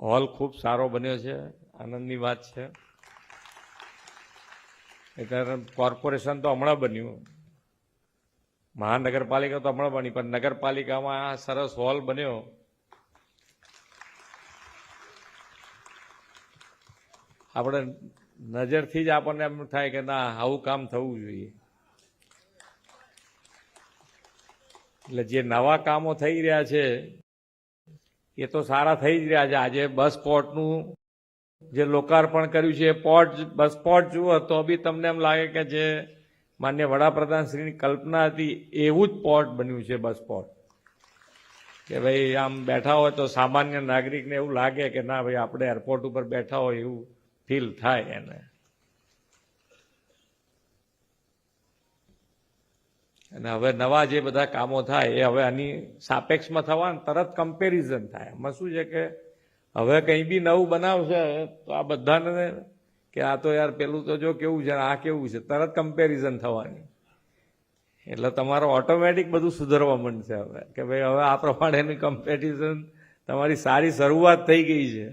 Hall ખૂબ સારો બન્યો છે, આનંદની વાત છે. એટલે કોર્પોરેશન તો હમણાં બન્યું, મહાનગરપાલિકા તો હમણાં બની, પણ નગરપાલિકામાં આ સરસ હોલ બન્યો. આપણે નજરથી જ આપણને એમ થાય કે ના, આવું કામ થવું જોઈએ. એટલે જે નવા કામો થઈ રહ્યા છે એ તો સારા થઈ જ રહ્યા છે. આજે બસ પોર્ટનું જે લોકાર્પણ કર્યું છે, બસ પોર્ટ જુઓ તો બી તમને એમ લાગે કે જે માન્ય વડાપ્રધાનશ્રીની કલ્પના હતી એવું જ પોર્ટ બન્યું છે. બસ પોર્ટ કે ભાઈ આમ બેઠા હોય તો સામાન્ય નાગરિકને એવું લાગે કે ના ભાઈ આપણે એરપોર્ટ ઉપર બેઠા હોય એવું ફીલ થાય એને. અને હવે નવા જે બધા કામો થાય એ હવે આની સાપેક્ષમાં થવા તરત કમ્પેરિઝન થાય. એમાં શું છે કે હવે કંઈ બી નવું બનાવશે તો આ બધાને કે આ તો યાર પેલું તો જો કેવું છે, આ કેવું છે, તરત કમ્પેરિઝન થવાની. એટલે તમારો ઓટોમેટિક બધું સુધરવા માંડશે હવે કે ભાઈ હવે આ પ્રમાણેની કમ્પેરિઝન તમારી સારી શરૂઆત થઈ ગઈ છે.